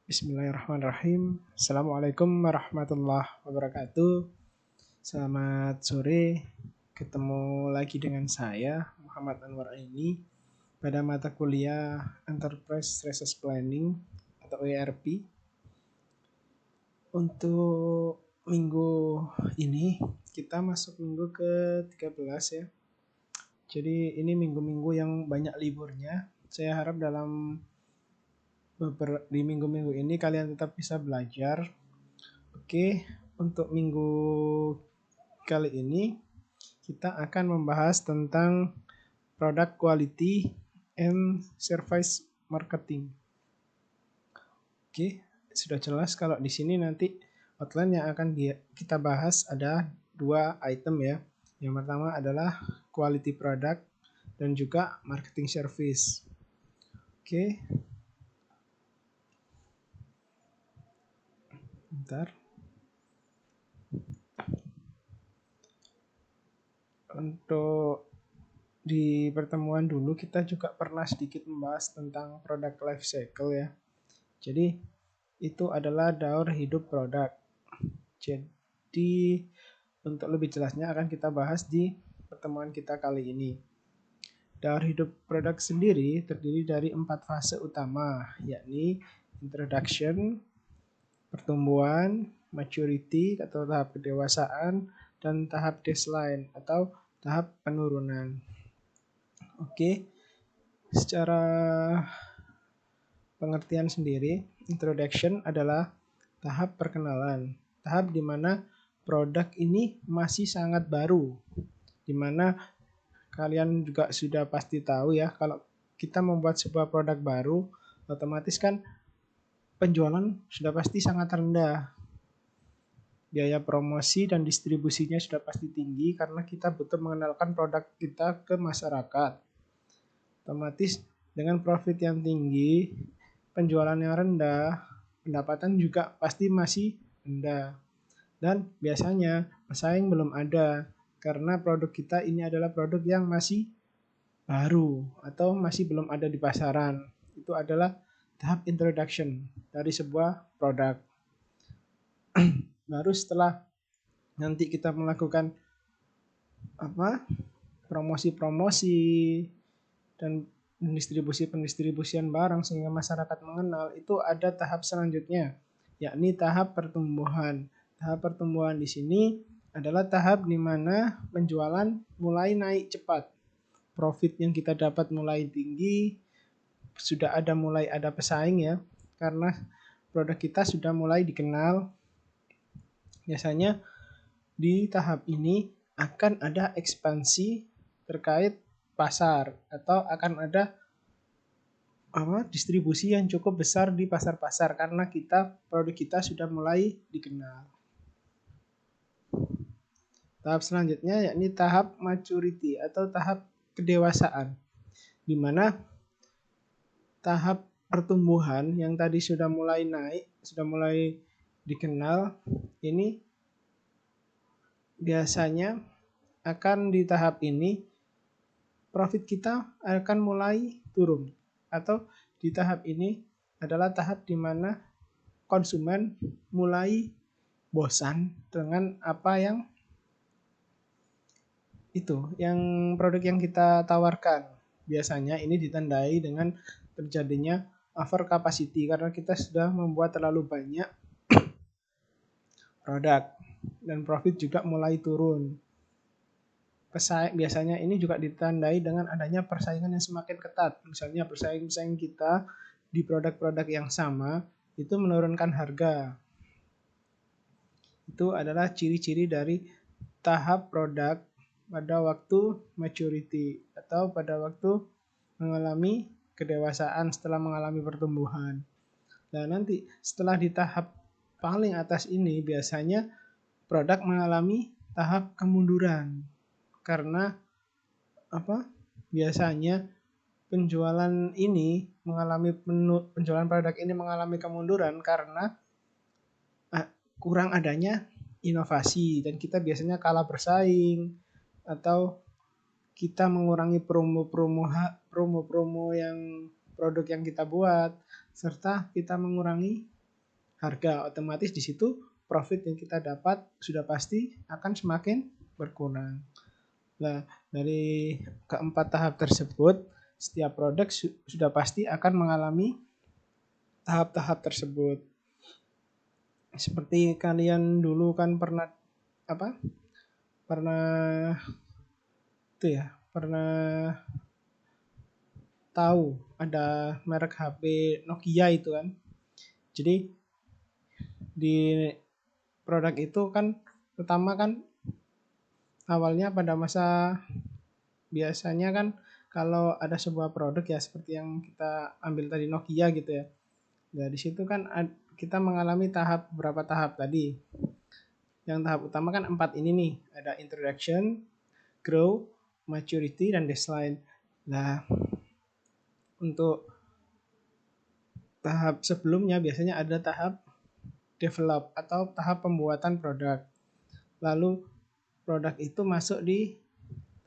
Bismillahirrahmanirrahim. Assalamualaikum warahmatullahi wabarakatuh. Selamat sore. Ketemu lagi dengan saya, Muhammad Anwar Aini, pada mata kuliah Enterprise Resource Planning atau ERP. Untuk minggu ini, kita masuk minggu ke-13 ya. Jadi ini minggu-minggu yang banyak liburnya. Saya harap di minggu-minggu ini kalian tetap bisa belajar. Oke, untuk minggu kali ini kita akan membahas tentang product quality and service marketing. Oke, sudah jelas kalau di sini nanti outline yang akan kita bahas ada 2 item ya. Yang pertama adalah quality product dan juga marketing service. Oke. Bentar. Untuk di pertemuan dulu kita juga pernah sedikit membahas tentang product life cycle ya. Jadi itu adalah daur hidup produk. Jadi untuk lebih jelasnya akan kita bahas di pertemuan kita kali ini. Daur hidup produk sendiri terdiri dari 4 fase utama, yakni introduction, pertumbuhan, maturity atau tahap kedewasaan, dan tahap decline atau tahap penurunan. Oke, secara pengertian sendiri, introduction adalah tahap perkenalan, tahap di mana produk ini masih sangat baru, di mana kalian juga sudah pasti tahu ya, kalau kita membuat sebuah produk baru, otomatis kan penjualan sudah pasti sangat rendah. Biaya promosi dan distribusinya sudah pasti tinggi karena kita butuh mengenalkan produk kita ke masyarakat. Otomatis dengan profit yang tinggi, penjualan yang rendah, pendapatan juga pasti masih rendah. Dan biasanya pesaing belum ada karena produk kita ini adalah produk yang masih baru atau masih belum ada di pasaran. Itu adalah tahap introduction dari sebuah produk. Baru setelah nanti kita melakukan promosi-promosi dan pendistribusian barang sehingga masyarakat mengenal, itu ada tahap selanjutnya, yakni tahap pertumbuhan. Tahap pertumbuhan di sini adalah tahap di mana penjualan mulai naik cepat. Profit yang kita dapat mulai tinggi, sudah mulai ada pesaing ya, karena produk kita sudah mulai dikenal. Biasanya di tahap ini akan ada ekspansi terkait pasar atau akan ada distribusi yang cukup besar di pasar-pasar karena produk kita sudah mulai dikenal. Tahap selanjutnya yakni tahap maturity atau tahap kedewasaan, di mana tahap pertumbuhan yang tadi sudah mulai naik, sudah mulai dikenal, ini biasanya akan di tahap ini profit kita akan mulai turun, atau di tahap ini adalah tahap di mana konsumen mulai bosan dengan apa yang produk yang kita tawarkan. Biasanya ini ditandai dengan terjadinya over capacity karena kita sudah membuat terlalu banyak produk dan profit juga mulai turun. Biasanya ini juga ditandai dengan adanya persaingan yang semakin ketat. Misalnya pesaing-pesaing kita di produk-produk yang sama itu menurunkan harga. Itu adalah ciri-ciri dari tahap produk pada waktu maturity atau pada waktu mengalami kedewasaan setelah mengalami pertumbuhan. Dan nanti setelah di tahap paling atas ini biasanya produk mengalami tahap kemunduran. Karena biasanya penjualan produk ini mengalami kemunduran karena kurang adanya inovasi dan kita biasanya kalah bersaing atau kita mengurangi promo yang produk yang kita buat, serta kita mengurangi harga, otomatis di situ profit yang kita dapat sudah pasti akan semakin berkurang. Nah, dari keempat tahap tersebut, setiap produk sudah pasti akan mengalami tahap-tahap tersebut. Seperti kalian dulu kan pernah apa? Pernah itu ya, pernah tahu ada merek HP Nokia itu kan. Jadi di produk itu kan pertama kan awalnya pada masa biasanya kan kalau ada sebuah produk ya seperti yang kita ambil tadi Nokia gitu ya. Nah, di situ kan kita mengalami beberapa tahap tadi. Yang tahap utama kan 4 ini nih, ada introduction, grow, maturity, dan baseline. Nah, untuk tahap sebelumnya biasanya ada tahap develop atau tahap pembuatan produk. Lalu produk itu masuk di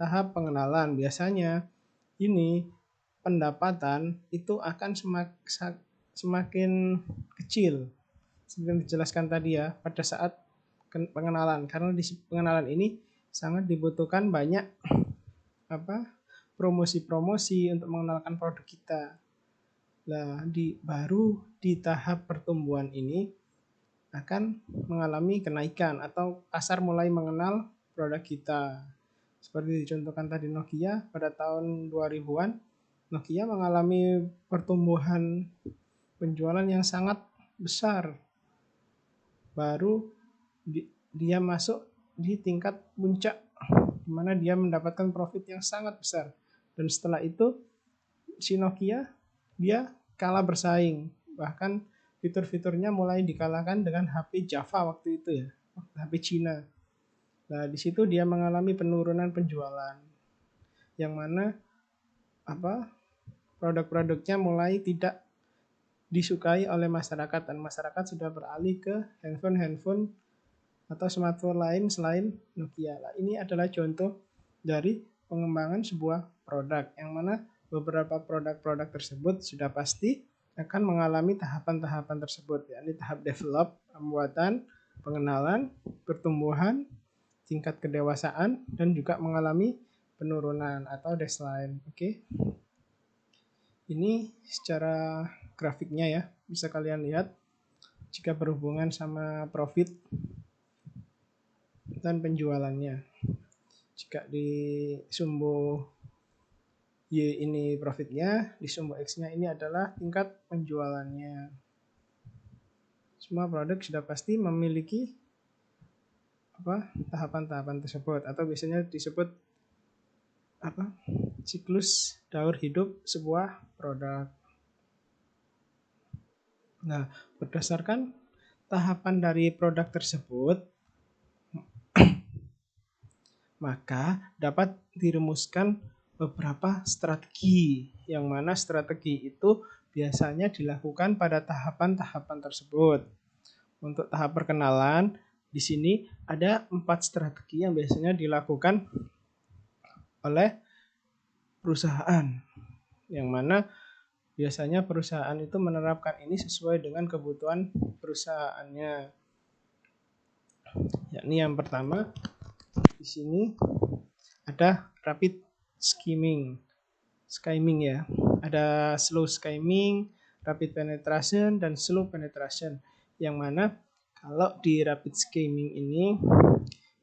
tahap pengenalan. Biasanya ini pendapatan itu akan semakin kecil. Seperti dijelaskan tadi ya, pada saat pengenalan. Karena di pengenalan ini sangat dibutuhkan banyak promosi-promosi untuk mengenalkan produk kita. Nah, baru di tahap pertumbuhan ini akan mengalami kenaikan atau pasar mulai mengenal produk kita. Seperti dicontohkan tadi Nokia pada tahun 2000-an, Nokia mengalami pertumbuhan penjualan yang sangat besar. Baru dia masuk di tingkat puncak di mana dia mendapatkan profit yang sangat besar. Dan setelah itu si Nokia dia kalah bersaing. Bahkan fitur-fiturnya mulai dikalahkan dengan HP Java waktu itu ya, HP Cina. Nah, di situ dia mengalami penurunan penjualan. Yang mana produk-produknya mulai tidak disukai oleh masyarakat dan masyarakat sudah beralih ke handphone atau smartphone lain selain Nokia. Nah, ini adalah contoh dari pengembangan sebuah produk yang mana beberapa produk-produk tersebut sudah pasti akan mengalami tahapan-tahapan tersebut, yakni tahap develop, pembuatan, pengenalan, pertumbuhan, tingkat kedewasaan, dan juga mengalami penurunan atau decline. Oke. Ini secara grafiknya ya, bisa kalian lihat jika berhubungan sama profit dan penjualannya. Jika di sumbu Y ini profitnya, di sumbu X-nya ini adalah tingkat penjualannya. Semua produk sudah pasti memiliki tahapan-tahapan tersebut atau biasanya disebut siklus daur hidup sebuah produk. Nah, berdasarkan tahapan dari produk tersebut, maka dapat dirumuskan beberapa strategi, yang mana strategi itu biasanya dilakukan pada tahapan-tahapan tersebut. Untuk tahap perkenalan, di sini ada 4 strategi yang biasanya dilakukan oleh perusahaan, yang mana biasanya perusahaan itu menerapkan ini sesuai dengan kebutuhan perusahaannya. Yakni yang pertama di sini ada rapid skimming ya. Ada slow skimming, rapid penetration, dan slow penetration. Yang mana kalau di rapid skimming ini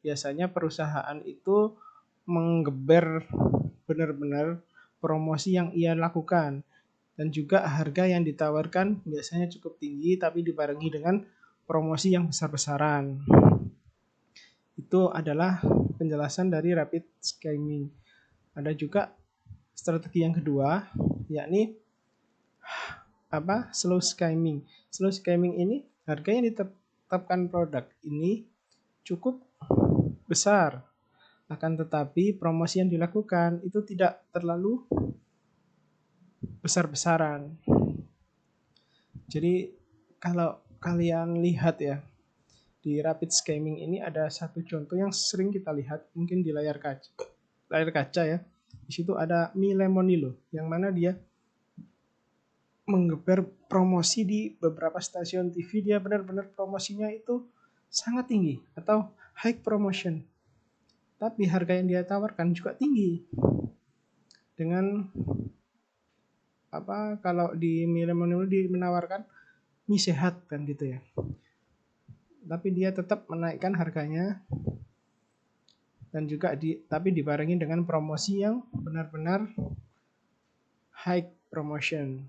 biasanya perusahaan itu menggeber benar-benar promosi yang ia lakukan. Dan juga harga yang ditawarkan biasanya cukup tinggi tapi dibarengi dengan promosi yang besar-besaran. Itu adalah penjelasan dari rapid skimming. Ada juga strategi yang kedua, yakni slow skimming. Slow skimming ini harga yang ditetapkan produk ini cukup besar. Akan tetapi promosi yang dilakukan itu tidak terlalu besar-besaran. Jadi kalau kalian lihat ya, di rapid skimming ini ada satu contoh yang sering kita lihat mungkin di layar kaca ya. Di situ ada mie lemon loh, yang mana dia menggeber promosi di beberapa stasiun TV, dia benar-benar promosinya itu sangat tinggi atau high promotion. Tapi harga yang dia tawarkan juga tinggi. Dengan kalau di Millennium dia menawarkan mie sehat kan gitu ya. Tapi dia tetap menaikkan harganya dan juga tapi dibarengi dengan promosi yang benar-benar high promotion.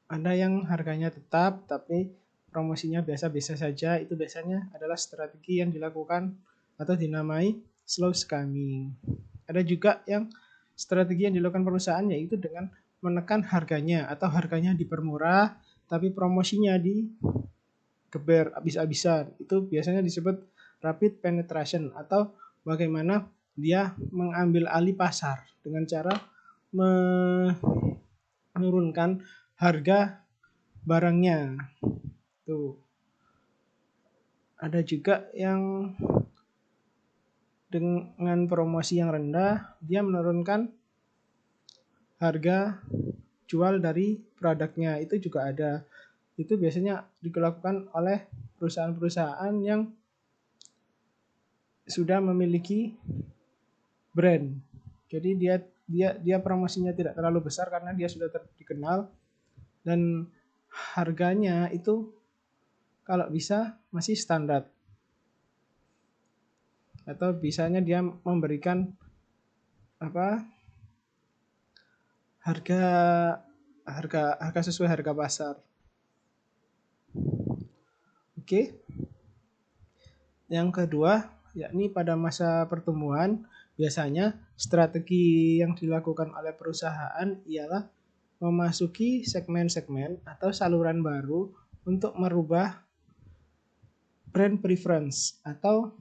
Ada yang harganya tetap tapi promosinya biasa-biasa saja, itu biasanya adalah strategi yang dilakukan atau dinamai slow scamming. Ada juga yang strategi yang dilakukan perusahaan yaitu dengan menekan harganya atau harganya dipermurah tapi promosinya digeber habis-habisan. Itu biasanya disebut rapid penetration atau bagaimana dia mengambil alih pasar dengan cara menurunkan harga barangnya. Tuh. Ada juga yang dengan promosi yang rendah, dia menurunkan harga jual dari produknya. Itu juga ada. Itu biasanya dilakukan oleh perusahaan-perusahaan yang sudah memiliki brand. Jadi dia promosinya tidak terlalu besar karena dia sudah dikenal dan harganya itu kalau bisa masih standar. Atau bisanya dia memberikan harga sesuai harga pasar. Oke. Yang kedua, yakni pada masa pertumbuhan, biasanya strategi yang dilakukan oleh perusahaan ialah memasuki segmen-segmen atau saluran baru untuk merubah brand preference atau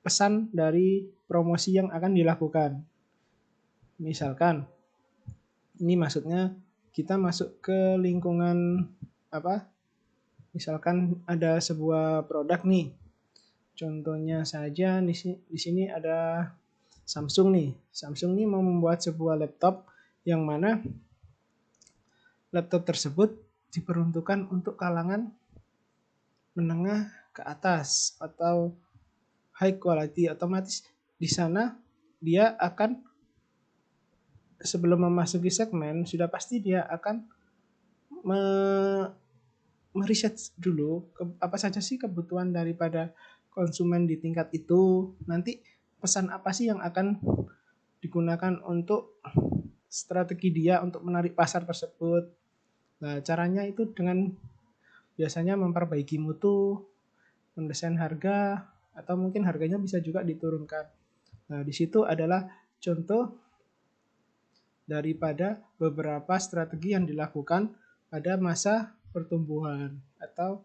pesan dari promosi yang akan dilakukan. Misalkan, ini maksudnya kita masuk ke lingkungan misalkan ada sebuah produk nih. Contohnya saja di sini ada Samsung nih. Samsung nih mau membuat sebuah laptop yang mana laptop tersebut diperuntukkan untuk kalangan menengah ke atas atau high quality. Otomatis di sana dia akan sebelum memasuki segmen sudah pasti dia akan meriset dulu apa saja sih kebutuhan daripada konsumen di tingkat itu. Nanti pesan apa sih yang akan digunakan untuk strategi dia untuk menarik pasar tersebut. Nah, caranya itu dengan biasanya memperbaiki mutu, mendesain harga, atau mungkin harganya bisa juga diturunkan. Nah, di situ adalah contoh daripada beberapa strategi yang dilakukan pada masa pertumbuhan atau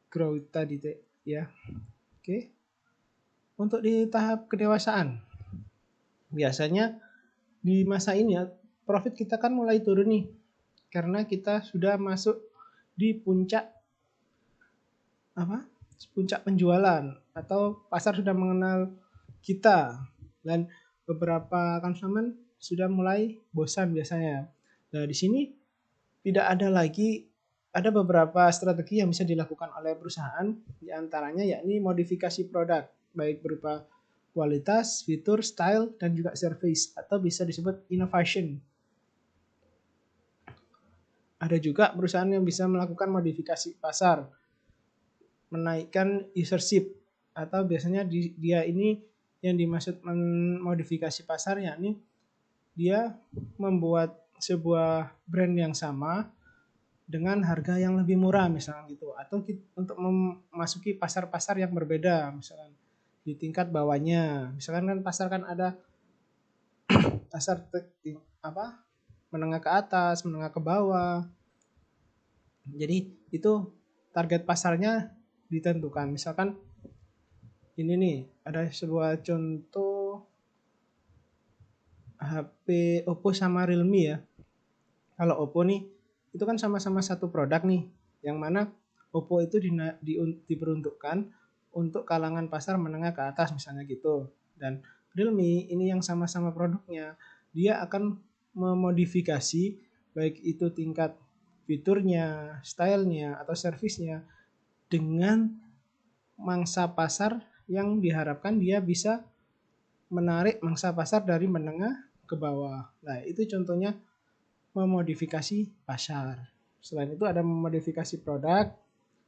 growth tadi ya. Oke. Untuk di tahap kedewasaan, biasanya di masa ini ya profit kita kan mulai turun nih karena kita sudah masuk di puncak puncak penjualan atau pasar sudah mengenal kita dan beberapa konsumen sudah mulai bosan biasanya. Nah, di sini tidak ada lagi, ada beberapa strategi yang bisa dilakukan oleh perusahaan, diantaranya yakni modifikasi produk, baik berupa kualitas, fitur, style, dan juga service, atau bisa disebut innovation. Ada juga perusahaan yang bisa melakukan modifikasi pasar, menaikkan usership, atau biasanya dia ini yang dimaksud modifikasi pasar, yakni dia membuat sebuah brand yang sama dengan harga yang lebih murah misalnya gitu, atau untuk memasuki pasar-pasar yang berbeda misalkan di tingkat bawahnya. Misalkan kan pasar kan ada pasar menengah ke atas, menengah ke bawah. Jadi itu target pasarnya ditentukan. Misalkan ini nih ada sebuah contoh HP Oppo sama Realme ya. Kalau Oppo nih itu kan sama-sama satu produk nih, yang mana Oppo itu diperuntukkan untuk kalangan pasar menengah ke atas misalnya gitu. Dan Realme ini yang sama-sama produknya, dia akan memodifikasi baik itu tingkat fiturnya, stylenya, atau servisnya, dengan mangsa pasar yang diharapkan dia bisa menarik mangsa pasar dari menengah ke bawah. Nah, itu contohnya memodifikasi pasar. Selain itu ada memodifikasi produk,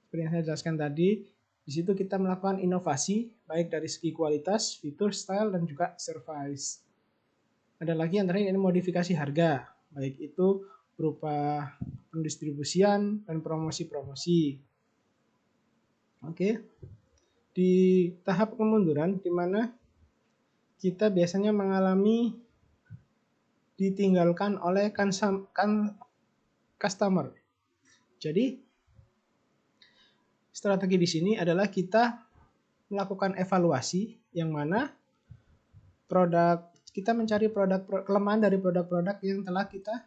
seperti yang saya jelaskan tadi. Di situ kita melakukan inovasi, baik dari segi kualitas, fitur, style, dan juga service. Ada lagi yang terakhir, ini modifikasi harga, baik itu berupa pendistribusian dan promosi-promosi. Oke, di tahap kemunduran, di mana kita biasanya mengalami ditinggalkan oleh customer. Jadi strategi di sini adalah kita melakukan evaluasi yang mana kita mencari kelemahan dari produk-produk yang telah kita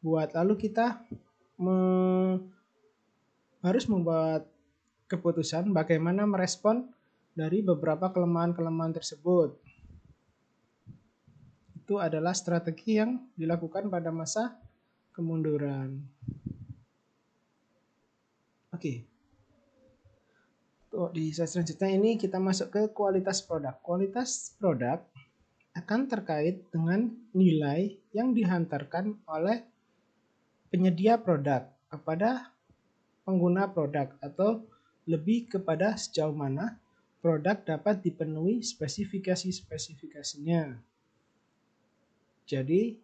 buat, lalu kita harus membuat keputusan bagaimana merespon dari beberapa kelemahan-kelemahan tersebut. Itu adalah strategi yang dilakukan pada masa kemunduran. Oke. Di slide selanjutnya ini kita masuk ke kualitas produk. Kualitas produk akan terkait dengan nilai yang dihantarkan oleh penyedia produk kepada pengguna produk, atau lebih kepada sejauh mana produk dapat dipenuhi spesifikasi-spesifikasinya. Jadi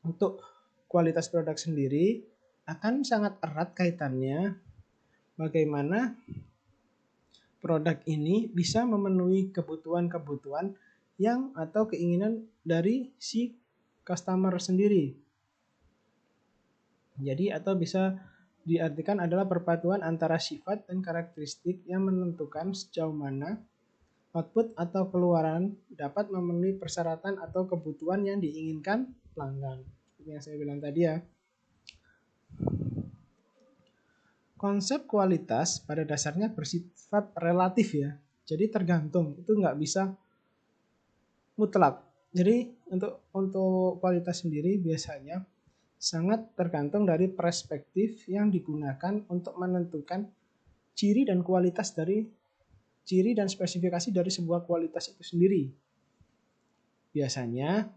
untuk kualitas produk sendiri akan sangat erat kaitannya bagaimana produk ini bisa memenuhi kebutuhan-kebutuhan yang atau keinginan dari si customer sendiri. Jadi atau bisa diartikan adalah perpaduan antara sifat dan karakteristik yang menentukan sejauh mana output atau keluaran dapat memenuhi persyaratan atau kebutuhan yang diinginkan pelanggan. Seperti yang saya bilang tadi ya. Konsep kualitas pada dasarnya bersifat relatif ya. Jadi tergantung, itu nggak bisa mutlak. Jadi untuk kualitas sendiri biasanya sangat tergantung dari perspektif yang digunakan untuk menentukan ciri dan spesifikasi dari sebuah kualitas itu sendiri. Biasanya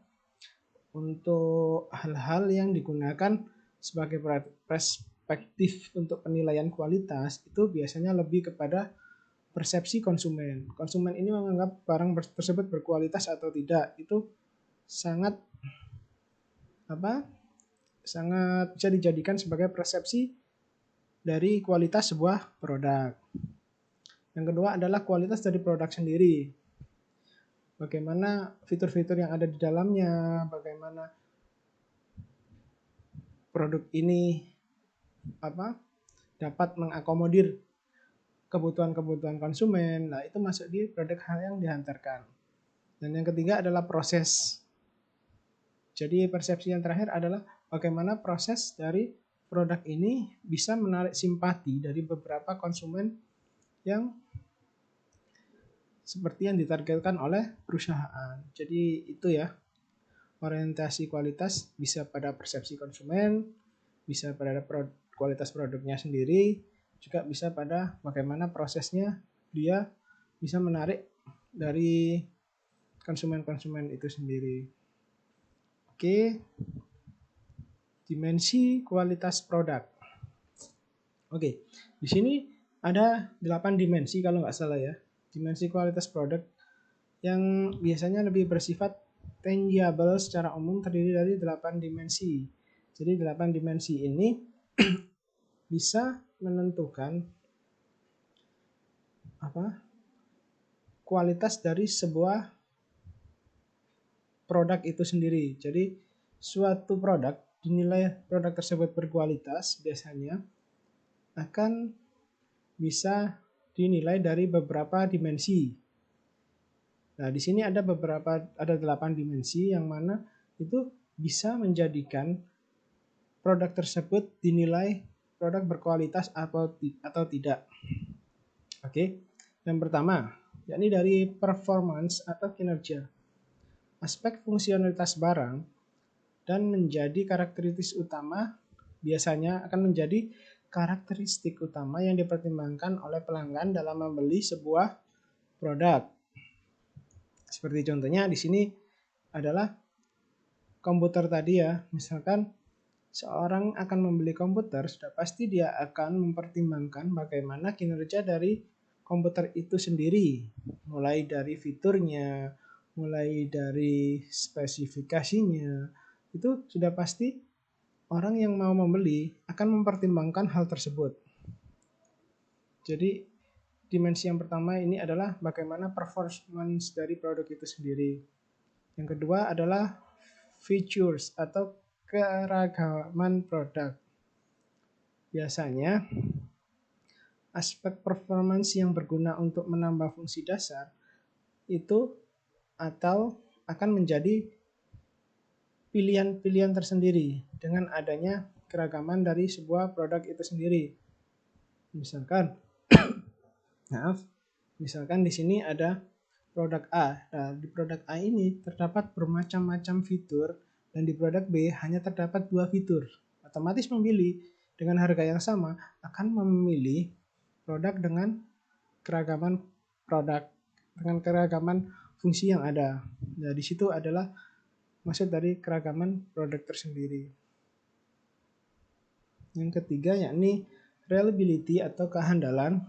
untuk hal-hal yang digunakan sebagai perspektif untuk penilaian kualitas itu biasanya lebih kepada persepsi konsumen. Konsumen ini menganggap barang tersebut berkualitas atau tidak. Itu sangat bisa dijadikan sebagai persepsi dari kualitas sebuah produk. Yang kedua adalah kualitas dari produk sendiri. Bagaimana fitur-fitur yang ada di dalamnya, bagaimana produk ini dapat mengakomodir kebutuhan-kebutuhan konsumen. Nah, itu masuk di produk hal yang dihantarkan. Dan yang ketiga adalah proses. Jadi persepsi yang terakhir adalah bagaimana proses dari produk ini bisa menarik simpati dari beberapa konsumen yang seperti yang ditargetkan oleh perusahaan. Jadi itu ya, orientasi kualitas bisa pada persepsi konsumen, bisa pada kualitas produknya sendiri, juga bisa pada bagaimana prosesnya dia bisa menarik dari konsumen-konsumen itu sendiri. Oke, dimensi kualitas produk. Oke, di sini ada 8 dimensi kalau nggak salah ya. Dimensi kualitas produk yang biasanya lebih bersifat tangible secara umum terdiri dari 8 dimensi. Jadi 8 dimensi ini bisa menentukan kualitas dari sebuah produk itu sendiri. Jadi suatu produk dinilai produk tersebut berkualitas biasanya akan bisa dinilai dari beberapa dimensi. Nah, di sini ada 8 dimensi yang mana itu bisa menjadikan produk tersebut dinilai produk berkualitas atau tidak. Oke. Yang pertama, yakni dari performance atau kinerja. Aspek fungsionalitas barang dan menjadi karakteristik utama, biasanya akan menjadi karakteristik utama yang dipertimbangkan oleh pelanggan dalam membeli sebuah produk. Seperti contohnya di sini adalah komputer tadi ya. Misalkan seorang akan membeli komputer, sudah pasti dia akan mempertimbangkan bagaimana kinerja dari komputer itu sendiri. Mulai dari fiturnya, mulai dari spesifikasinya, itu sudah pasti orang yang mau membeli akan mempertimbangkan hal tersebut. Jadi dimensi yang pertama ini adalah bagaimana performance dari produk itu sendiri. Yang kedua adalah features atau keragaman produk. Biasanya aspek performance yang berguna untuk menambah fungsi dasar itu atau akan menjadi pilihan-pilihan tersendiri dengan adanya keragaman dari sebuah produk itu sendiri. Misalkan di sini ada produk A. Nah, di produk A ini terdapat bermacam-macam fitur dan di produk B hanya terdapat 2 fitur. Otomatis memilih dengan harga yang sama akan memilih produk dengan keragaman fungsi yang ada. Nah, di situ adalah maksud dari keragaman produk tersendiri. Yang ketiga yakni reliability atau kehandalan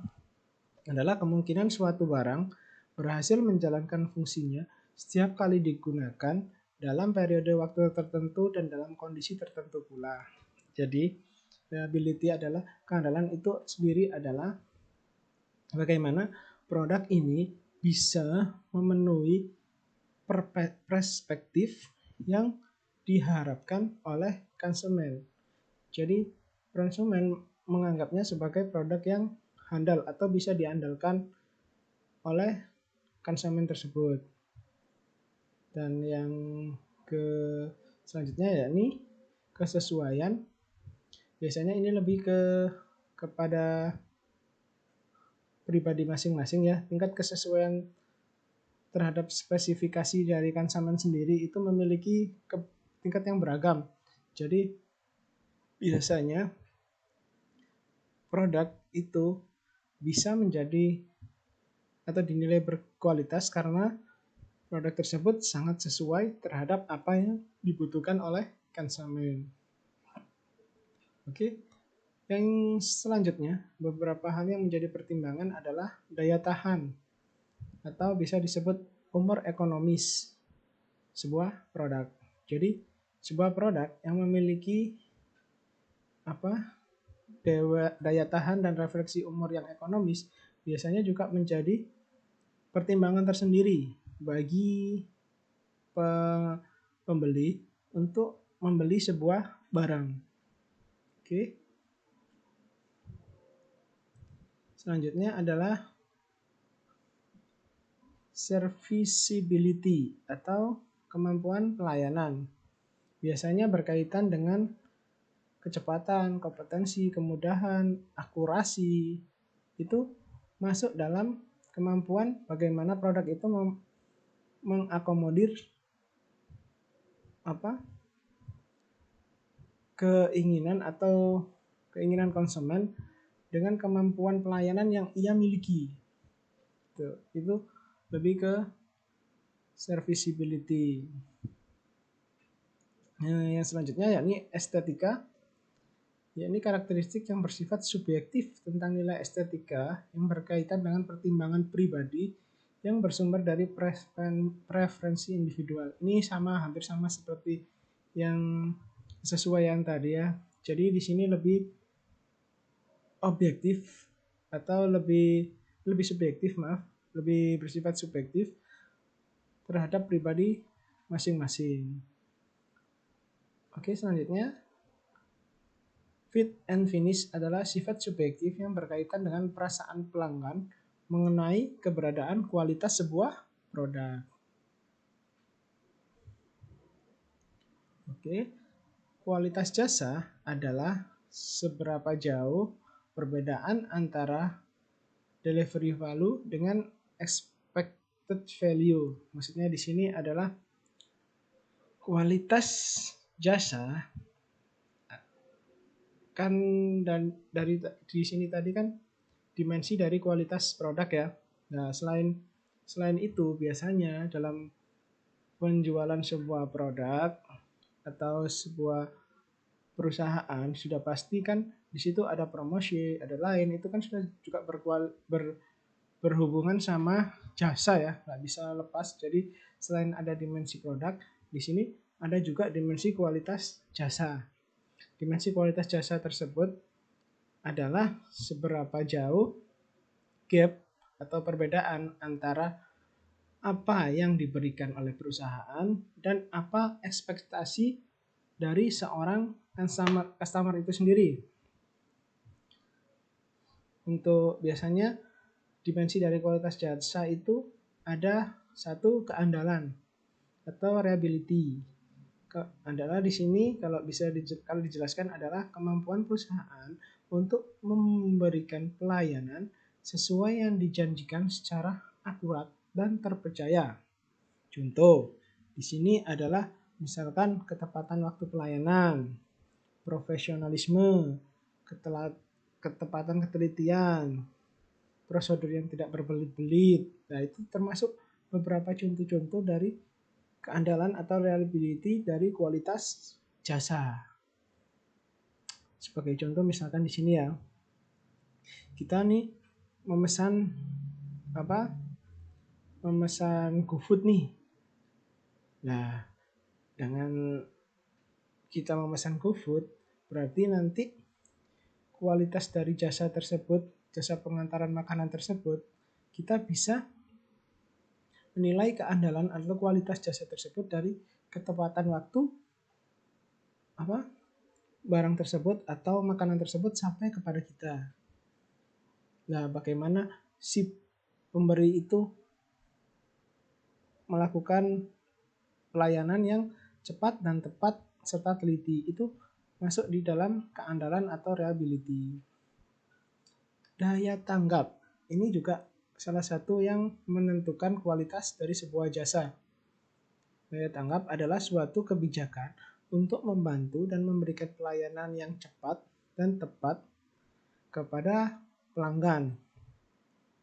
adalah kemungkinan suatu barang berhasil menjalankan fungsinya setiap kali digunakan dalam periode waktu tertentu dan dalam kondisi tertentu pula. Jadi, reliability adalah kehandalan itu sendiri adalah bagaimana produk ini bisa memenuhi perspektif yang diharapkan oleh konsumen. Jadi, konsumen menganggapnya sebagai produk yang handal atau bisa diandalkan oleh konsumen tersebut. Dan yang selanjutnya yakni kesesuaian. Biasanya ini lebih kepada pribadi masing-masing ya. Tingkat kesesuaian terhadap spesifikasi dari konsumen sendiri itu memiliki tingkat yang beragam. Jadi biasanya produk itu bisa menjadi atau dinilai berkualitas karena produk tersebut sangat sesuai terhadap apa yang dibutuhkan oleh konsumen. Oke. Yang selanjutnya, beberapa hal yang menjadi pertimbangan adalah daya tahan atau bisa disebut umur ekonomis sebuah produk. Jadi, sebuah produk yang memiliki daya tahan dan refleksi umur yang ekonomis biasanya juga menjadi pertimbangan tersendiri bagi pembeli untuk membeli sebuah barang. Oke. Selanjutnya adalah serviceability atau kemampuan pelayanan. Biasanya berkaitan dengan kecepatan, kompetensi, kemudahan, akurasi. Itu masuk dalam kemampuan bagaimana produk itu mengakomodir keinginan konsumen dengan kemampuan pelayanan yang ia miliki. Itu lebih ke serviceability. Yang selanjutnya yakni estetika. Yakni karakteristik yang bersifat subjektif tentang nilai estetika yang berkaitan dengan pertimbangan pribadi yang bersumber dari preferensi individual. Ini hampir sama seperti yang kesesuaian tadi ya. Jadi di sini lebih objektif atau lebih subjektif, lebih bersifat subjektif terhadap pribadi masing-masing. Oke, selanjutnya fit and finish adalah sifat subjektif yang berkaitan dengan perasaan pelanggan mengenai keberadaan kualitas sebuah produk. Oke, kualitas jasa adalah seberapa jauh perbedaan antara delivery value dengan expected value. Maksudnya di sini adalah kualitas jasa kan, dan dari di sini tadi kan dimensi dari kualitas produk ya. Nah, selain itu biasanya dalam penjualan sebuah produk atau sebuah perusahaan sudah pasti kan di situ ada promosi, ada lain, itu kan sudah juga berhubungan sama jasa ya, nggak bisa lepas. Jadi selain ada dimensi produk, di sini ada juga dimensi kualitas jasa. Dimensi kualitas jasa tersebut adalah seberapa jauh gap atau perbedaan antara apa yang diberikan oleh perusahaan dan apa ekspektasi dari seorang customer itu sendiri. Untuk biasanya dimensi dari kualitas jasa itu ada satu keandalan atau reliability. Keandalan di sini kalau dijelaskan adalah kemampuan perusahaan untuk memberikan pelayanan sesuai yang dijanjikan secara akurat dan terpercaya. Contoh, di sini adalah misalkan ketepatan waktu pelayanan, profesionalisme, ketepatan ketelitian, prosedur yang tidak berbelit-belit. Nah, itu termasuk beberapa contoh-contoh dari keandalan atau reliability dari kualitas jasa. Sebagai contoh misalkan di sini ya, kita nih memesan GoFood nih. Nah, dengan kita memesan GoFood, berarti nanti kualitas dari jasa tersebut, jasa pengantaran makanan tersebut, kita bisa menilai keandalan atau kualitas jasa tersebut dari ketepatan waktu barang tersebut atau makanan tersebut sampai kepada kita. Nah, bagaimana si pemberi itu melakukan pelayanan yang cepat dan tepat serta teliti, itu masuk di dalam keandalan atau reliability. Daya tanggap ini juga salah satu yang menentukan kualitas dari sebuah jasa. Daya tanggap adalah suatu kebijakan untuk membantu dan memberikan pelayanan yang cepat dan tepat kepada pelanggan.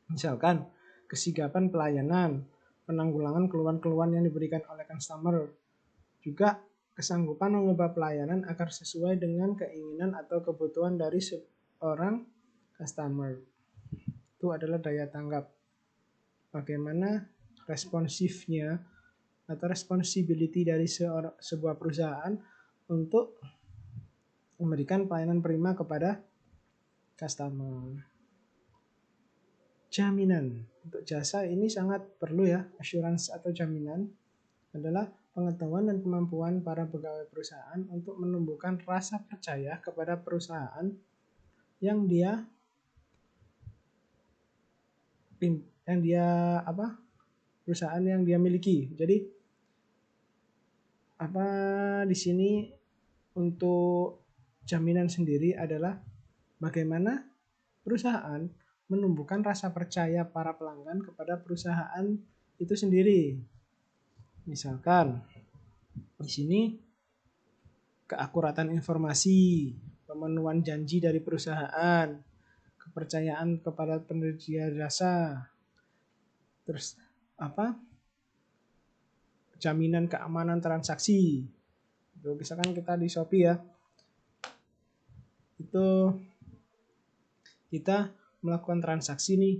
Misalkan kesigapan pelayanan, penanggulangan keluhan-keluhan yang diberikan oleh customer, juga kesanggupan mengubah pelayanan agar sesuai dengan keinginan atau kebutuhan dari seorang customer. Itu adalah daya tanggap. Bagaimana responsifnya atau responsibility dari sebuah perusahaan untuk memberikan pelayanan prima kepada customer. Jaminan untuk jasa ini sangat perlu ya. Assurance atau jaminan adalah pengetahuan dan kemampuan para pegawai perusahaan untuk menumbuhkan rasa percaya kepada perusahaan yang dia perusahaan yang dia miliki. Jadi di sini untuk jaminan sendiri adalah bagaimana perusahaan menumbuhkan rasa percaya para pelanggan kepada perusahaan itu sendiri. Misalkan di sini keakuratan informasi, pemenuhan janji dari perusahaan, kepercayaan kepada penyedia jasa, terus jaminan keamanan transaksi. Misalkan kita di Shopee ya, itu kita melakukan transaksi nih.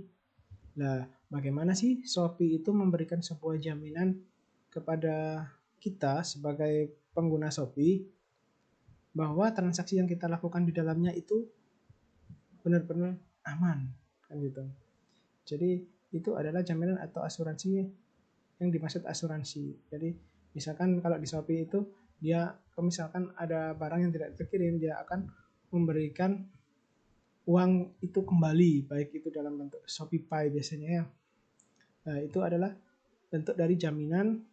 Nah, bagaimana sih Shopee itu memberikan sebuah jaminan kepada kita sebagai pengguna Shopee bahwa transaksi yang kita lakukan di dalamnya itu benar-benar aman, kan gitu. Jadi itu adalah jaminan atau asuransi yang dimaksud asuransi. Jadi misalkan kalau di Shopee itu dia misalkan ada barang yang tidak terkirim, dia akan memberikan uang itu kembali, baik itu dalam bentuk ShopeePay biasanya ya. Nah, itu adalah bentuk dari jaminan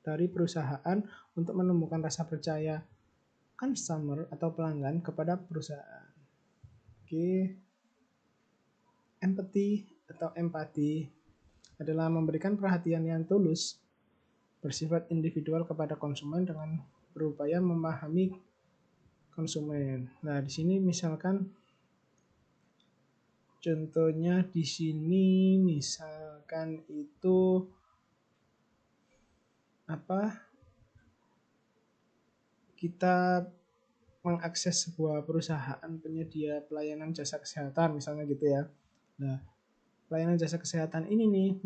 dari perusahaan untuk menumbuhkan rasa percaya customer atau pelanggan kepada perusahaan. Oke. Empati adalah memberikan perhatian yang tulus bersifat individual kepada konsumen dengan berupaya memahami konsumen. Nah, di sini misalkan contohnya di sini misalkan itu kita mengakses sebuah perusahaan penyedia pelayanan jasa kesehatan misalnya gitu ya. Nah, pelayanan jasa kesehatan ini nih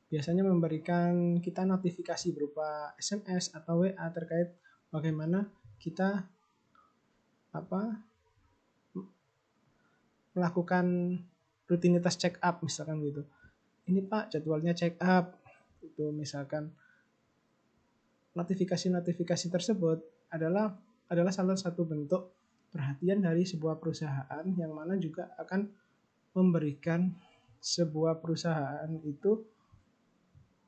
biasanya memberikan kita notifikasi berupa SMS atau WA terkait bagaimana kita melakukan rutinitas check up misalkan gitu. Ini Pak jadwalnya check up. Itu misalkan notifikasi-notifikasi tersebut adalah salah satu bentuk perhatian dari sebuah perusahaan yang mana juga akan memberikan sebuah perusahaan itu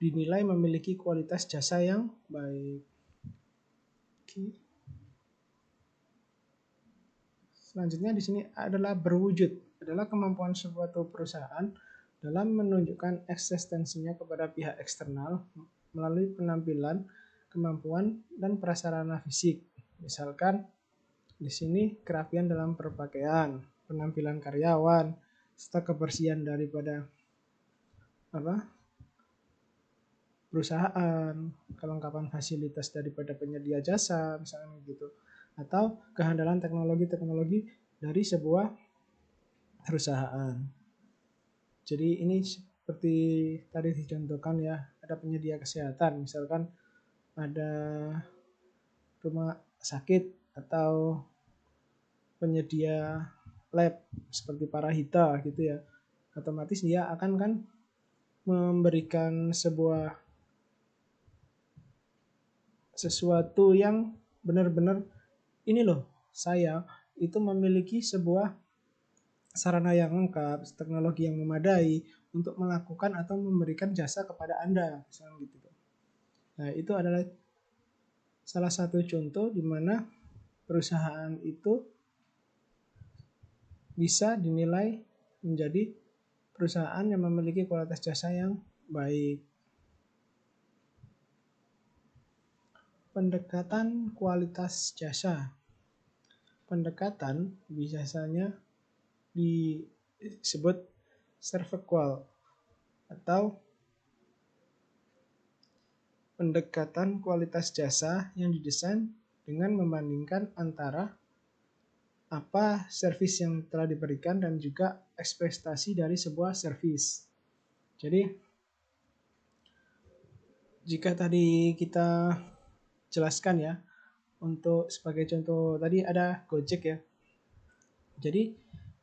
dinilai memiliki kualitas jasa yang baik. Selanjutnya di sini adalah berwujud, adalah kemampuan sebuah perusahaan dalam menunjukkan eksistensinya kepada pihak eksternal melalui penampilan, kemampuan, dan prasarana fisik. Misalkan di sini kerapian dalam berpakaian, penampilan karyawan, serta kebersihan daripada perusahaan, kelengkapan fasilitas daripada penyedia jasa, misalnya gitu, atau kehandalan teknologi-teknologi dari sebuah perusahaan. Jadi ini seperti tadi dicontohkan ya, ada penyedia kesehatan, misalkan ada rumah sakit atau penyedia lab seperti Parahita gitu ya, otomatis dia akan kan memberikan sesuatu yang benar-benar ini loh, saya itu memiliki sebuah sarana yang lengkap, teknologi yang memadai untuk melakukan atau memberikan jasa kepada Anda, misalnya gitu. Nah, itu adalah salah satu contoh di mana perusahaan itu bisa dinilai menjadi perusahaan yang memiliki kualitas jasa yang baik. Pendekatan kualitas jasa. Pendekatan biasanya disebut servequal atau pendekatan kualitas jasa yang didesain dengan membandingkan antara apa servis yang telah diberikan dan juga ekspektasi dari sebuah servis. Jadi jika tadi kita jelaskan ya, untuk sebagai contoh tadi ada Gojek ya. Jadi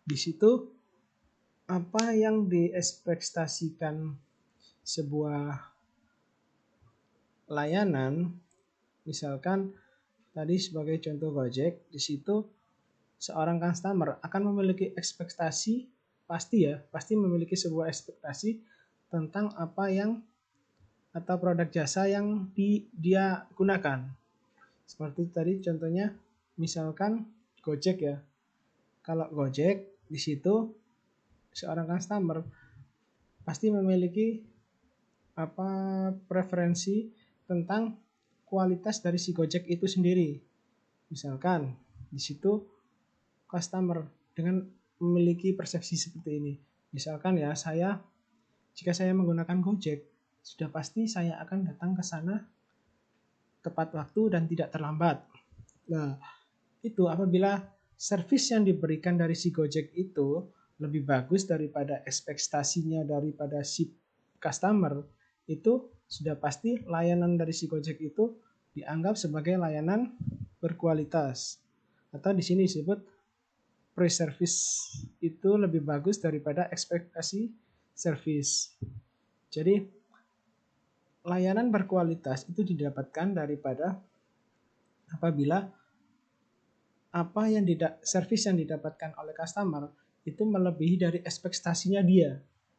di situ apa yang diekspektasikan sebuah layanan, misalkan tadi sebagai contoh Gojek, di situ seorang customer akan memiliki ekspektasi pasti memiliki sebuah ekspektasi tentang apa yang atau produk jasa yang dia gunakan. Seperti tadi contohnya misalkan Gojek ya. Kalau Gojek di situ seorang customer pasti memiliki preferensi tentang kualitas dari si Gojek itu sendiri. Misalkan di situ customer dengan memiliki persepsi seperti ini. Misalkan ya, jika saya menggunakan Gojek, sudah pasti saya akan datang ke sana tepat waktu dan tidak terlambat. Nah, itu apabila servis yang diberikan dari si Gojek itu lebih bagus daripada ekspektasinya daripada si customer, itu sudah pasti layanan dari si Gojek itu dianggap sebagai layanan berkualitas. Atau di sini disebut pre-service itu lebih bagus daripada ekspektasi service. Jadi layanan berkualitas itu didapatkan daripada apabila servis yang didapatkan oleh customer itu melebihi dari ekspektasinya dia.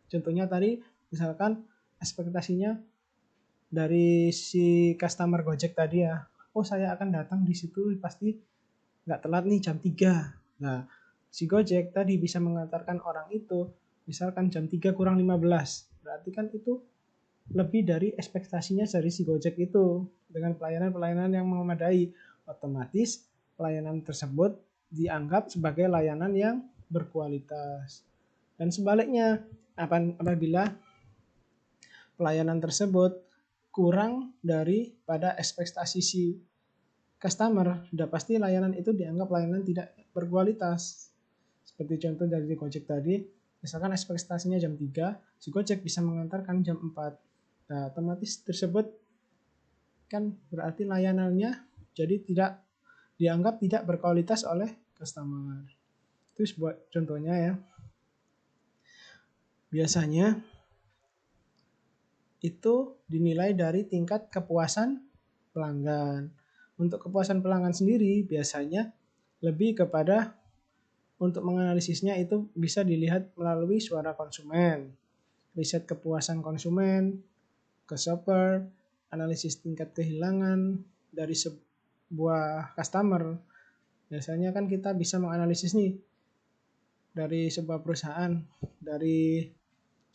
Contohnya tadi misalkan ekspektasinya dari si customer Gojek tadi ya, oh saya akan datang di situ pasti nggak telat nih jam 3. Nah, si Gojek tadi bisa mengantarkan orang itu misalkan jam 3 kurang 15. Berarti kan itu lebih dari ekspektasinya dari si Gojek itu. dengan pelayanan-pelayanan yang memadai, otomatis pelayanan tersebut dianggap sebagai layanan yang berkualitas. Dan sebaliknya, apabila pelayanan tersebut kurang daripada ekspektasi si customer, sudah pasti layanan itu dianggap layanan tidak berkualitas. Seperti contoh dari Gojek tadi, misalkan ekspektasinya jam 3, si Gojek bisa mengantarkan jam 4. Nah, otomatis tersebut kan berarti layanannya jadi tidak dianggap tidak berkualitas oleh customer. Itu sebuah contohnya ya. Biasanya itu dinilai dari tingkat kepuasan pelanggan. Untuk kepuasan pelanggan sendiri biasanya lebih kepada untuk menganalisisnya itu bisa dilihat melalui suara konsumen, riset kepuasan konsumen, ke shopper, analisis tingkat kehilangan dari sebuah customer. Biasanya kan kita bisa menganalisis nih dari sebuah perusahaan, dari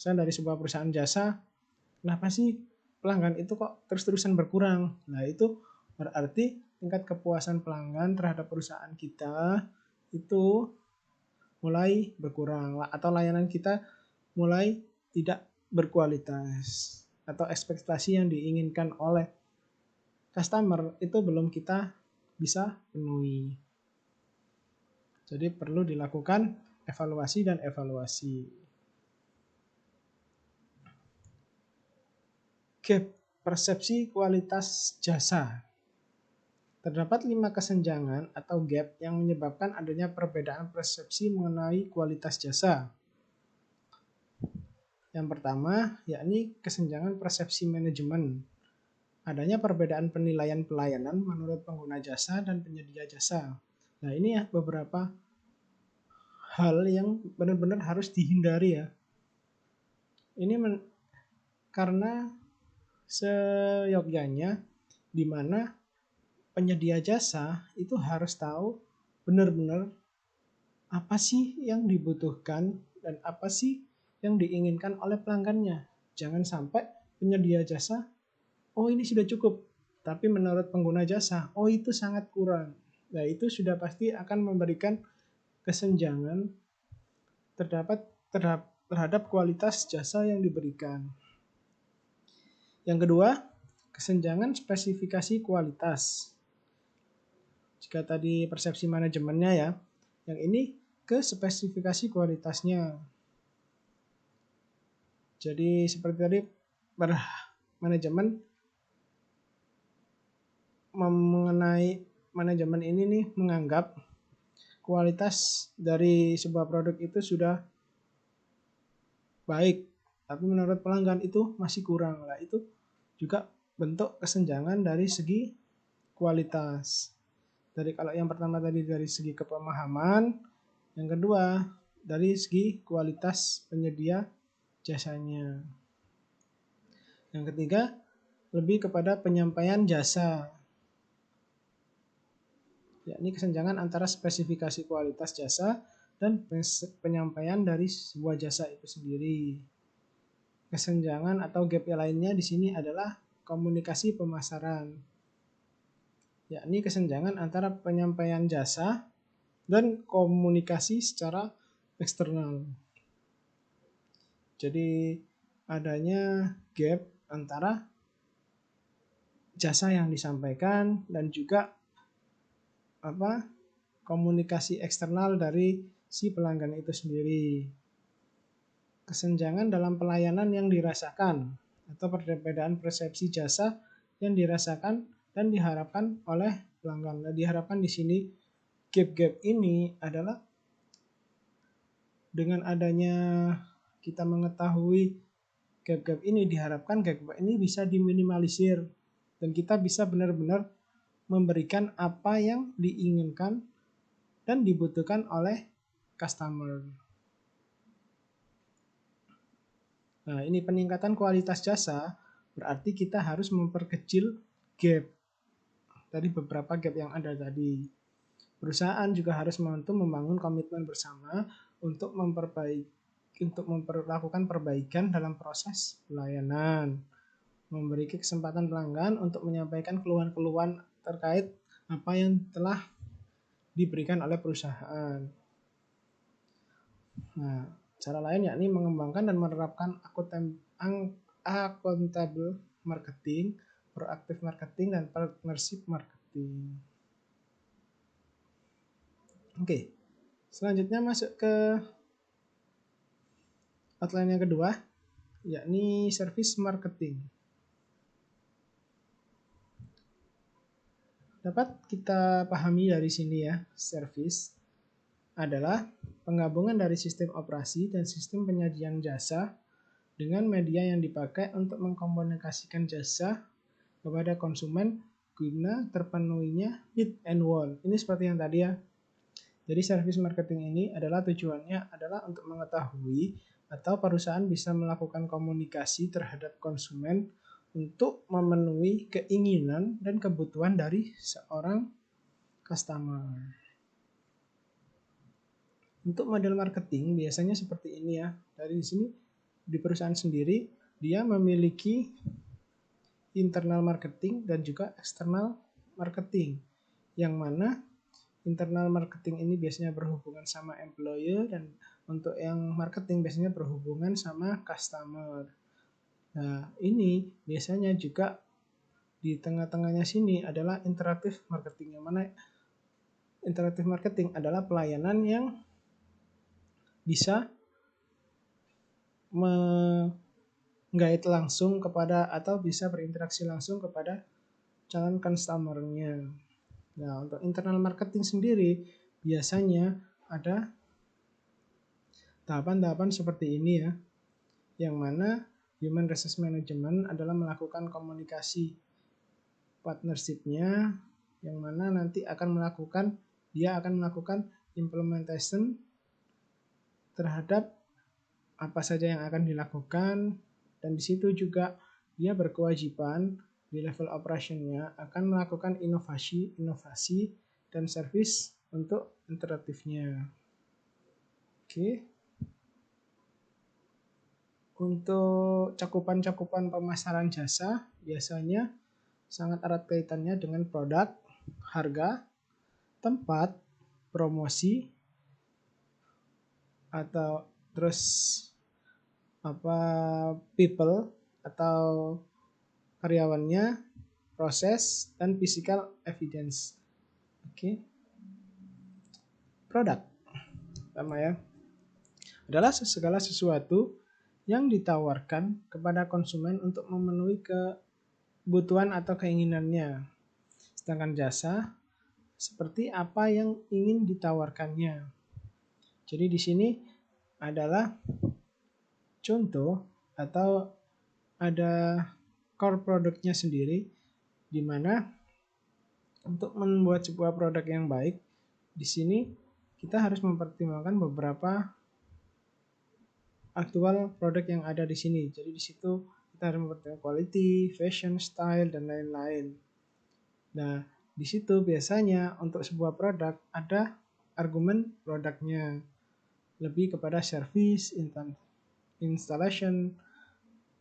sebuah perusahaan jasa, kenapa sih pelanggan itu kok terus-terusan berkurang? Nah, itu berarti tingkat kepuasan pelanggan terhadap perusahaan kita itu mulai berkurang atau layanan kita mulai tidak berkualitas atau ekspektasi yang diinginkan oleh customer itu belum kita bisa penuhi. Jadi perlu dilakukan evaluasi dan evaluasi. Gap persepsi kualitas jasa. Terdapat 5 kesenjangan atau gap yang menyebabkan adanya perbedaan persepsi mengenai kualitas jasa. Yang pertama, yakni kesenjangan persepsi manajemen. Adanya perbedaan penilaian pelayanan menurut pengguna jasa dan penyedia jasa. Nah, ini ya beberapa hal yang benar-benar harus dihindari ya. Ini karena seyogyanya di mana penyedia jasa itu harus tahu benar-benar apa sih yang dibutuhkan dan apa sih yang diinginkan oleh pelanggannya. Jangan sampai penyedia jasa, oh ini sudah cukup, tapi menurut pengguna jasa, oh itu sangat kurang. Nah, itu sudah pasti akan memberikan kesenjangan terhadap kualitas jasa yang diberikan. Yang kedua, kesenjangan spesifikasi kualitas. Jika tadi persepsi manajemennya ya, yang ini ke spesifikasi kualitasnya. Jadi seperti tadi manajemen mengenai manajemen ini nih menganggap kualitas dari sebuah produk itu sudah baik, tapi menurut pelanggan itu masih kurang. Lah itu juga bentuk kesenjangan dari segi kualitas. Dari kalau yang pertama tadi dari segi kepemahaman, yang kedua dari segi kualitas penyedia jasanya. Yang ketiga lebih kepada penyampaian jasa. Yakni kesenjangan antara spesifikasi kualitas jasa dan penyampaian dari sebuah jasa itu sendiri. Kesenjangan atau gap lainnya di sini adalah komunikasi pemasaran. Yakni kesenjangan antara penyampaian jasa dan komunikasi secara eksternal. Jadi adanya gap antara jasa yang disampaikan dan juga komunikasi eksternal dari si pelanggan itu sendiri. Kesenjangan dalam pelayanan yang dirasakan atau perbedaan persepsi jasa yang dirasakan dan diharapkan oleh pelanggan. Nah, diharapkan di sini gap-gap ini adalah dengan adanya kita mengetahui gap-gap ini, diharapkan gap-gap ini bisa diminimalisir dan kita bisa benar-benar memberikan apa yang diinginkan dan dibutuhkan oleh customer. Nah, ini peningkatan kualitas jasa berarti kita harus memperkecil gap dari beberapa gap yang ada tadi. Perusahaan juga harus mampu membangun komitmen bersama untuk memperlakukan perbaikan dalam proses pelayanan, memberi kesempatan pelanggan untuk menyampaikan keluhan-keluhan terkait apa yang telah diberikan oleh perusahaan. Nah, cara lain yakni mengembangkan dan menerapkan accountable marketing, proactive marketing, dan partnership marketing. Oke, selanjutnya masuk ke outline yang kedua, yakni service marketing. Dapat kita pahami dari sini ya, service adalah penggabungan dari sistem operasi dan sistem penyajian jasa dengan media yang dipakai untuk mengkomunikasikan jasa kepada konsumen guna terpenuhinya need and want. Ini seperti yang tadi ya. Jadi service marketing ini adalah tujuannya adalah untuk mengetahui atau perusahaan bisa melakukan komunikasi terhadap konsumen untuk memenuhi keinginan dan kebutuhan dari seorang customer. Untuk model marketing biasanya seperti ini ya. Dari sini di perusahaan sendiri dia memiliki internal marketing dan juga external marketing. Yang mana internal marketing ini biasanya berhubungan sama employer dan untuk yang marketing biasanya berhubungan sama customer. Nah, ini biasanya juga di tengah-tengahnya sini adalah interactive marketing, yang mana interactive marketing adalah pelayanan yang bisa menggait langsung kepada atau bisa berinteraksi langsung kepada calon customer-nya. Nah, untuk internal marketing sendiri biasanya ada tahapan-tahapan seperti ini ya, yang mana Human Resource Management adalah melakukan komunikasi partnership-nya, yang mana nanti dia akan melakukan implementation terhadap apa saja yang akan dilakukan, dan di situ juga dia berkewajiban di level operation-nya akan melakukan inovasi dan service untuk interaktifnya. Oke. Untuk cakupan-cakupan pemasaran jasa biasanya sangat erat kaitannya dengan produk, harga, tempat, promosi, atau terus people atau karyawannya, proses, dan physical evidence. Oke. Produk pertama ya adalah segala sesuatu yang ditawarkan kepada konsumen untuk memenuhi kebutuhan atau keinginannya. Sedangkan jasa seperti apa yang ingin ditawarkannya. Jadi di sini adalah contoh atau ada core produknya sendiri, di mana untuk membuat sebuah produk yang baik, di sini kita harus mempertimbangkan beberapa aktual produk yang ada di sini. Jadi di situ kita harus mempertimbangkan quality, fashion, style, dan lain-lain. Nah, di situ biasanya untuk sebuah produk ada argumen produknya, lebih kepada service, installation,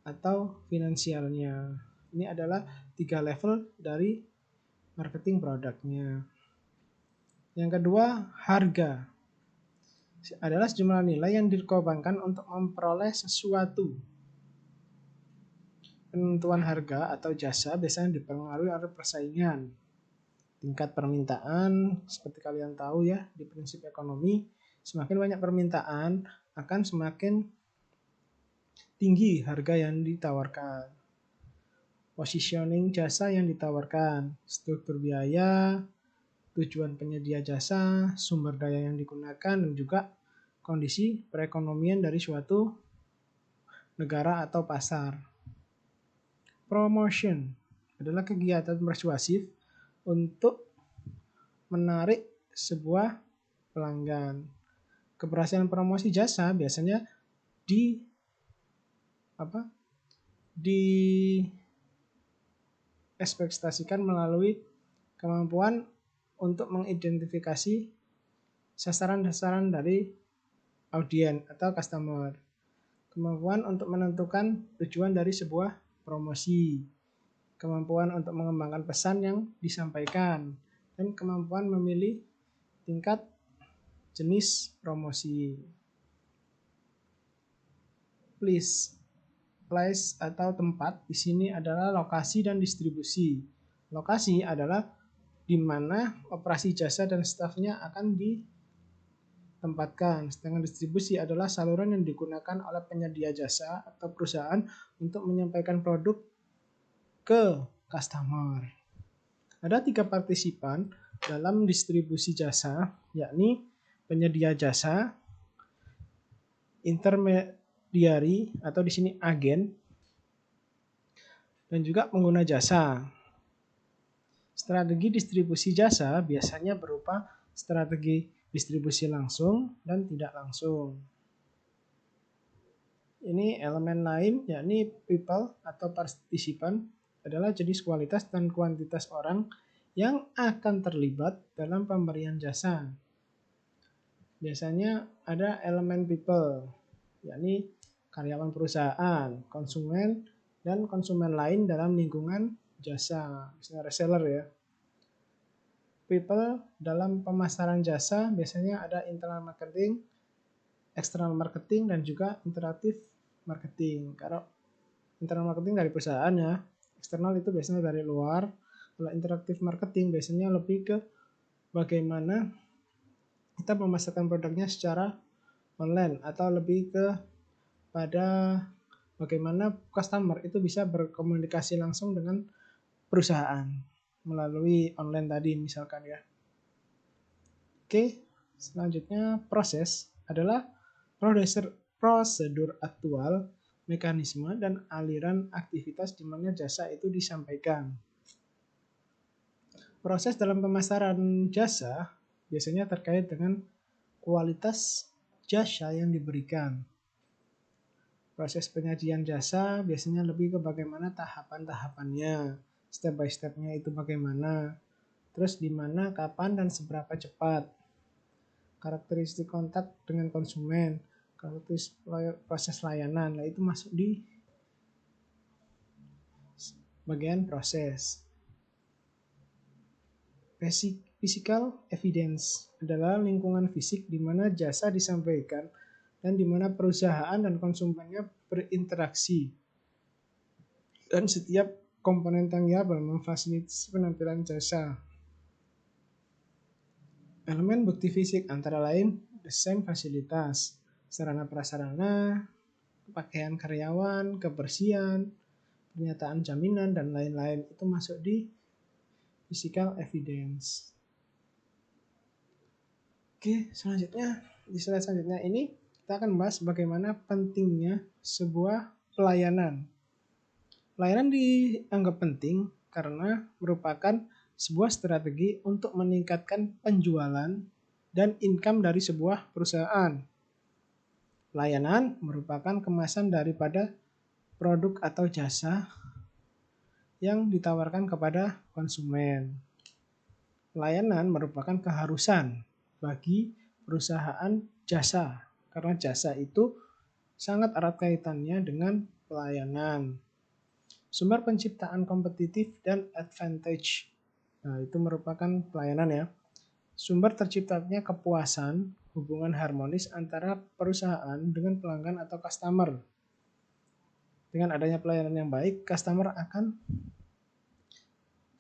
atau finansialnya. Ini adalah 3 level dari marketing produknya. Yang kedua, harga adalah sejumlah nilai yang dikorbankan untuk memperoleh sesuatu. Penentuan harga atau jasa biasanya dipengaruhi oleh persaingan, tingkat permintaan. Seperti kalian tahu ya, di prinsip ekonomi, semakin banyak permintaan akan semakin tinggi harga yang ditawarkan. Positioning jasa yang ditawarkan, struktur biaya, tujuan penyedia jasa, sumber daya yang digunakan, dan juga kondisi perekonomian dari suatu negara atau pasar. Promotion adalah kegiatan persuasif untuk menarik sebuah pelanggan. Keberhasilan promosi jasa biasanya diekspektasikan melalui kemampuan untuk mengidentifikasi sasaran-sasaran dari audien atau customer, kemampuan untuk menentukan tujuan dari sebuah promosi, kemampuan untuk mengembangkan pesan yang disampaikan, dan kemampuan memilih tingkat jenis promosi. Place atau tempat di sini adalah lokasi dan distribusi. Lokasi adalah di mana operasi jasa dan stafnya akan ditempatkan. Sedangkan distribusi adalah saluran yang digunakan oleh penyedia jasa atau perusahaan untuk menyampaikan produk ke customer. Ada 3 partisipan dalam distribusi jasa, yakni penyedia jasa, intermediari atau di sini agen, dan juga pengguna jasa. Strategi distribusi jasa biasanya berupa strategi distribusi langsung dan tidak langsung. Ini elemen lain, yakni people atau partisipan, adalah jenis kualitas dan kuantitas orang yang akan terlibat dalam pemberian jasa. Biasanya ada elemen people, yakni karyawan perusahaan, konsumen, dan konsumen lain dalam lingkungan jasa, misalnya reseller ya. People dalam pemasaran jasa biasanya ada internal marketing, external marketing, dan juga interaktif marketing. Kalau internal marketing dari perusahaan ya, eksternal itu biasanya dari luar. Kalau interaktif marketing biasanya lebih ke bagaimana kita memasarkan produknya secara online, atau lebih ke pada bagaimana customer itu bisa berkomunikasi langsung dengan perusahaan melalui online tadi misalkan ya. Oke, selanjutnya proses adalah prosedur aktual, mekanisme, dan aliran aktivitas di mana jasa itu disampaikan. Proses dalam pemasaran jasa biasanya terkait dengan kualitas jasa yang diberikan. Proses penyajian jasa biasanya lebih ke bagaimana tahapan-tahapannya, step by step-nya itu bagaimana, terus di mana, kapan, dan seberapa cepat. Karakteristik kontak dengan konsumen, karakteristik proses layanan, itu masuk di bagian proses. Physical evidence adalah lingkungan fisik di mana jasa disampaikan dan di mana perusahaan dan konsumennya berinteraksi. Dan setiap komponen tangible memfasilitasi penampilan jasa. Elemen bukti fisik antara lain desain fasilitas, sarana prasarana, pakaian karyawan, kebersihan, pernyataan jaminan, dan lain-lain. Itu masuk di physical evidence. Oke, selanjutnya di slide selanjutnya ini kita akan membahas bagaimana pentingnya sebuah pelayanan. Pelayanan dianggap penting karena merupakan sebuah strategi untuk meningkatkan penjualan dan income dari sebuah perusahaan. Pelayanan merupakan kemasan daripada produk atau jasa yang ditawarkan kepada konsumen. Pelayanan merupakan keharusan bagi perusahaan jasa, karena jasa itu sangat erat kaitannya dengan pelayanan. Sumber penciptaan kompetitif dan advantage. Nah, itu merupakan pelayanan ya. Sumber terciptanya kepuasan, hubungan harmonis antara perusahaan dengan pelanggan atau customer. Dengan adanya pelayanan yang baik, customer akan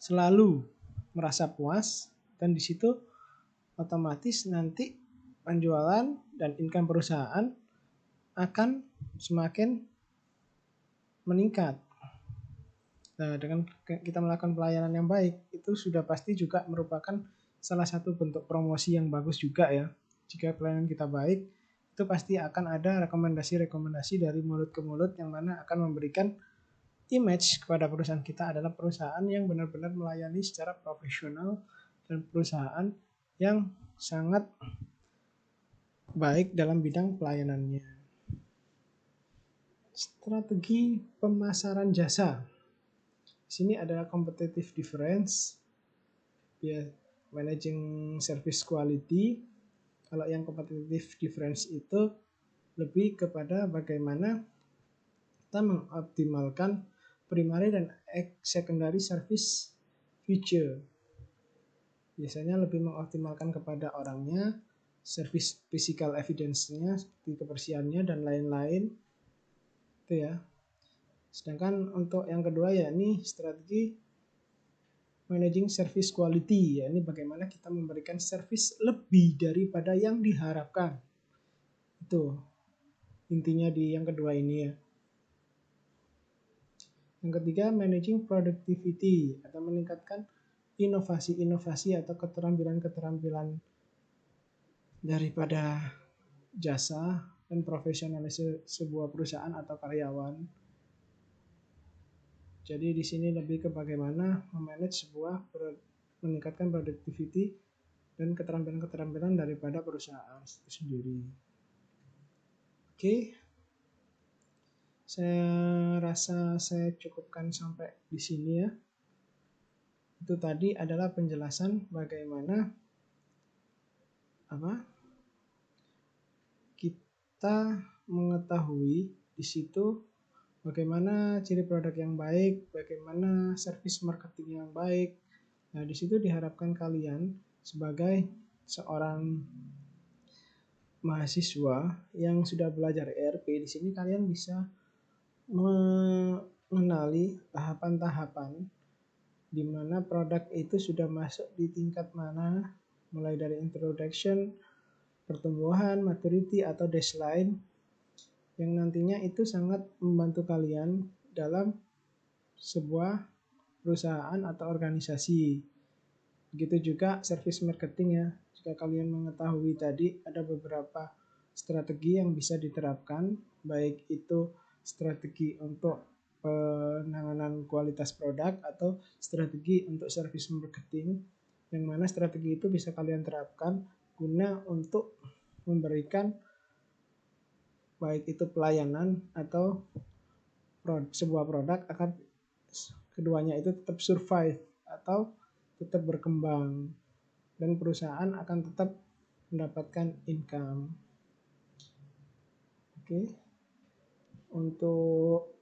selalu merasa puas, dan di situ otomatis nanti penjualan dan income perusahaan akan semakin meningkat. Nah, dengan kita melakukan pelayanan yang baik, itu sudah pasti juga merupakan salah satu bentuk promosi yang bagus juga ya. Jika pelayanan kita baik, itu pasti akan ada rekomendasi-rekomendasi dari mulut ke mulut yang mana akan memberikan image kepada perusahaan kita adalah perusahaan yang benar-benar melayani secara profesional dan perusahaan yang sangat baik dalam bidang pelayanannya. Strategi pemasaran jasa. Di sini adalah competitive difference, ya, managing service quality. Kalau yang competitive difference itu lebih kepada bagaimana kita mengoptimalkan primary dan secondary service feature. Biasanya lebih mengoptimalkan kepada orangnya, service physical evidence-nya, seperti kebersihannya dan lain-lain. Itu ya. Sedangkan untuk yang kedua ya ini strategi managing service quality, ya ini bagaimana kita memberikan service lebih daripada yang diharapkan. Itu intinya di yang kedua ini ya. Yang ketiga, managing productivity atau meningkatkan inovasi-inovasi atau keterampilan-keterampilan daripada jasa dan profesionalisme sebuah perusahaan atau karyawan. Jadi di sini lebih ke bagaimana memanage meningkatkan productivity dan keterampilan-keterampilan daripada perusahaan itu sendiri. Oke. Saya rasa saya cukupkan sampai di sini ya. Itu tadi adalah penjelasan bagaimana kita mengetahui di situ bagaimana ciri produk yang baik, bagaimana service marketing yang baik. Nah, di situ diharapkan kalian sebagai seorang mahasiswa yang sudah belajar ERP, di sini kalian bisa mengenali tahapan-tahapan di mana produk itu sudah masuk di tingkat mana, mulai dari introduction, pertumbuhan, maturity, atau baseline, yang nantinya itu sangat membantu kalian dalam sebuah perusahaan atau organisasi. Begitu juga service marketing ya. Jika kalian mengetahui tadi ada beberapa strategi yang bisa diterapkan, baik itu strategi untuk penanganan kualitas produk atau strategi untuk service marketing, yang mana strategi itu bisa kalian terapkan guna untuk memberikan baik itu pelayanan atau sebuah produk akan keduanya itu tetap survive atau tetap berkembang dan perusahaan akan tetap mendapatkan income. Oke. Untuk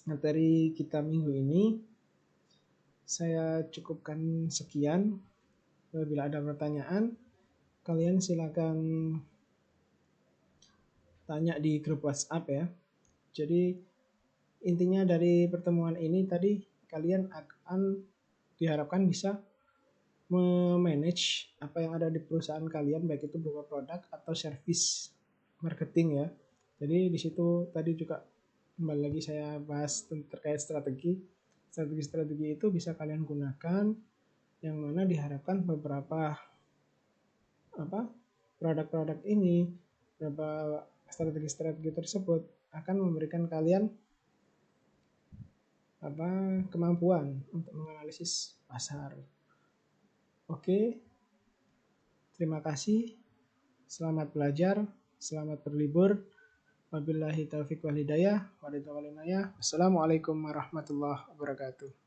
materi kita minggu ini saya cukupkan sekian. Apabila ada pertanyaan, kalian silakan tanya di grup WhatsApp ya. Jadi intinya dari pertemuan ini tadi kalian akan diharapkan bisa memanage apa yang ada di perusahaan kalian, baik itu berupa produk atau service marketing ya. Jadi di situ tadi juga kembali lagi saya bahas terkait strategi. Strategi-strategi itu bisa kalian gunakan, yang mana diharapkan beberapa produk-produk ini, beberapa strategi-strategi tersebut akan memberikan kalian kemampuan untuk menganalisis pasar. Oke. Terima kasih. Selamat belajar, selamat berlibur. Wabillahi taufiq wal hidayah. Wassalamualaikum warahmatullahi wabarakatuh.